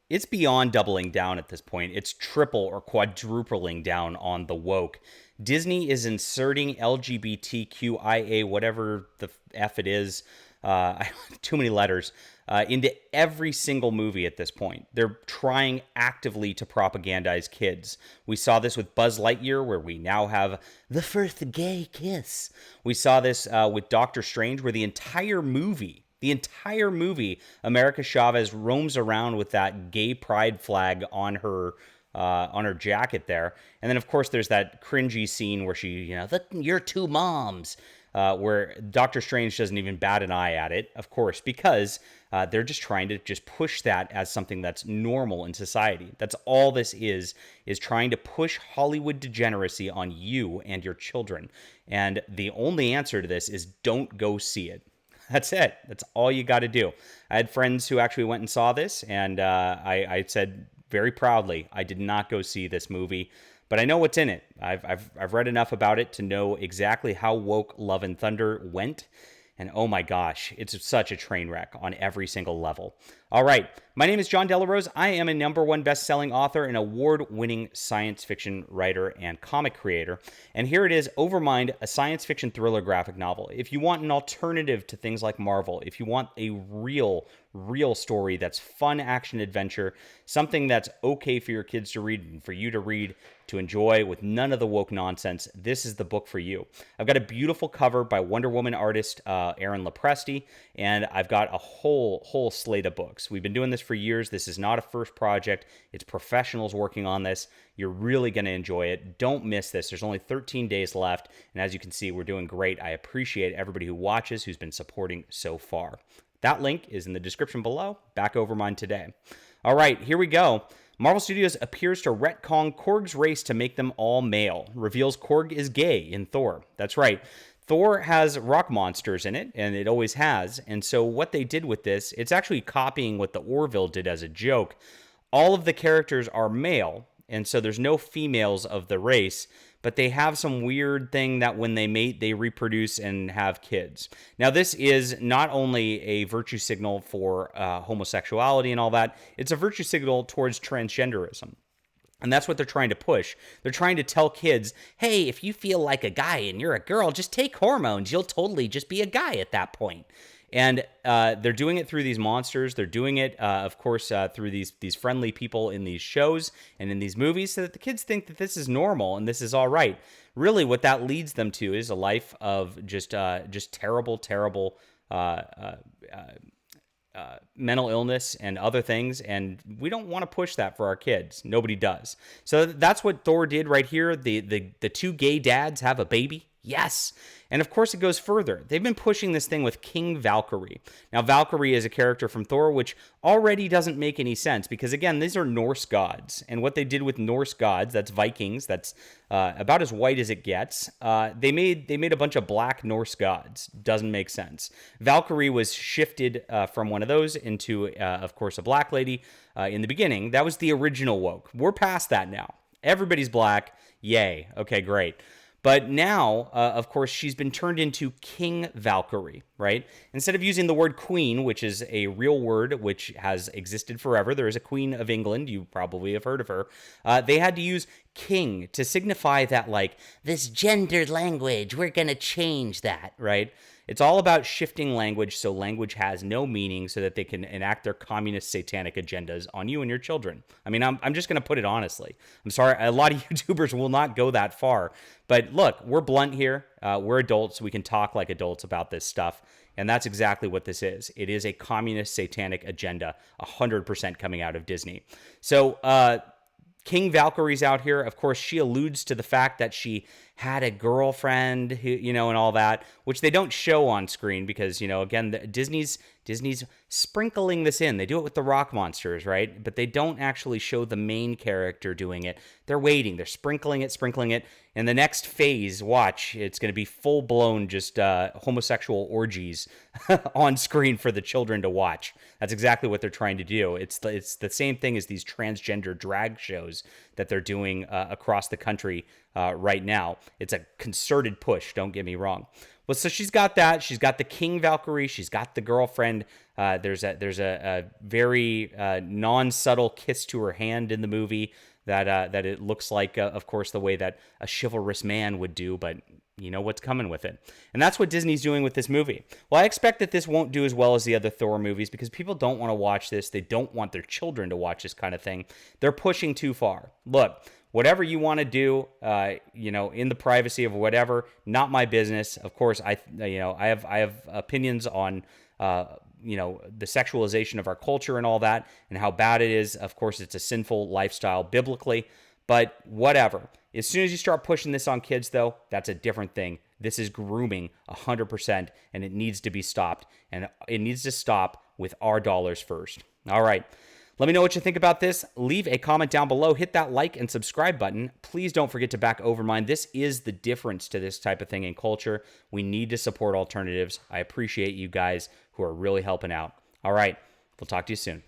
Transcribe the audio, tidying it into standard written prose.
it's beyond doubling down at this point. It's triple or quadrupling down on the woke. Disney is inserting LGBTQIA, whatever the F it is, too many letters, into every single movie at this point. They're trying actively to propagandize kids. We saw this with Buzz Lightyear, where we now have the first gay kiss. We saw this with Doctor Strange, where the entire movie, America Chavez roams around with that gay pride flag on her jacket there. And then, of course, there's that cringy scene where she, you're two moms, where Doctor Strange doesn't even bat an eye at it, of course, because they're just trying to just push that as something that's normal in society. That's all this is trying to push Hollywood degeneracy on you and your children. And the only answer to this is don't go see it. That's it. That's all you got to do. I had friends who actually went and saw this, and I said very proudly, I did not go see this movie, but I know what's in it. I've read enough about it to know exactly how woke Love and Thunder went. And oh my gosh, it's such a train wreck on every single level. All right, my name is John Delarose. I am a #1 best-selling author and award-winning science fiction writer and comic creator. And here it is, Overmind, a science fiction thriller graphic novel. If you want an alternative to things like Marvel, if you want a real story that's fun action adventure, something that's okay for your kids to read and for you to read, to enjoy with none of the woke nonsense, this is the book for you. I've got a beautiful cover by Wonder Woman artist Aaron Lopresti, and I've got a whole slate of books. We've been doing this for years. This is not a first project. It's professionals working on this. You're really going to enjoy it. Don't miss this. There's only 13 days left, and as you can see, we're doing great. I appreciate everybody who watches, who's been supporting so far. That link is in the description below. Back over mine today. All right, here we go. Marvel Studios appears to retcon Korg's race to make them all male. Reveals Korg is gay in Thor. That's right. Thor has rock monsters in it, and it always has. And so what they did with this, it's actually copying what the Orville did as a joke. All of the characters are male, and so there's no females of the race, but they have some weird thing that when they mate, they reproduce and have kids. Now, this is not only a virtue signal for homosexuality and all that, it's a virtue signal towards transgenderism. And that's what they're trying to push. They're trying to tell kids, hey, if you feel like a guy and you're a girl, just take hormones. You'll totally just be a guy at that point. And they're doing it through these monsters. They're doing it, of course, through these friendly people in these shows and in these movies, so that the kids think that this is normal and this is all right. Really, what that leads them to is a life of just terrible mental illness and other things, and we don't want to push that for our kids. Nobody does. So that's what Thor did right here. The two gay dads have a baby. Yes. And of course it goes further. They've been pushing this thing with King Valkyrie. Now, Valkyrie is a character from Thor, which already doesn't make any sense because, again, these are Norse gods. And what they did with Norse gods, that's Vikings, that's about as white as it gets. They made a bunch of black Norse gods. Doesn't make sense. Valkyrie was shifted from one of those into, of course, a black lady in the beginning. That was the original woke. We're past that now. Everybody's black. Yay. Okay, great. But now, of course, she's been turned into King Valkyrie, right? Instead of using the word queen, which is a real word which has existed forever, there is a Queen of England, you probably have heard of her, they had to use king to signify that, like, this gendered language, we're going to change that, right? It's all about shifting language so language has no meaning so that they can enact their communist satanic agendas on you and your children. I mean, I'm just going to put it honestly. I'm sorry, a lot of YouTubers will not go that far. But look, we're blunt here. We're adults. We can talk like adults about this stuff. And that's exactly what this is. It is a communist satanic agenda, 100% coming out of Disney. So, King Valkyrie's out here. Of course, she alludes to the fact that she had a girlfriend, who, and all that, which they don't show on screen because, again, Disney's sprinkling this in. They do it with the rock monsters, right? But they don't actually show the main character doing it. They're waiting. They're sprinkling it. And the next phase, watch, it's going to be full-blown just homosexual orgies on screen for the children to watch. That's exactly what they're trying to do. It's the same thing as these transgender drag shows that they're doing across the country right now. It's a concerted push, don't get me wrong. Well, so she's got that. She's got the King Valkyrie. She's got the girlfriend. There's a very non-subtle kiss to her hand in the movie that it looks like, of course, the way that a chivalrous man would do, but you know what's coming with it. And that's what Disney's doing with this movie. Well, I expect that this won't do as well as the other Thor movies because people don't want to watch this. They don't want their children to watch this kind of thing. They're pushing too far. Look, whatever you want to do, in the privacy of whatever, not my business. Of course, I have opinions on, the sexualization of our culture and all that, and how bad it is. Of course, it's a sinful lifestyle biblically, but whatever. As soon as you start pushing this on kids, though, that's a different thing. This is grooming 100%, and it needs to be stopped, and it needs to stop with our dollars first. All right. Let me know what you think about this. Leave a comment down below. Hit that like and subscribe button. Please don't forget to back Overmind. This is the difference to this type of thing in culture. We need to support alternatives. I appreciate you guys who are really helping out. All right. We'll talk to you soon.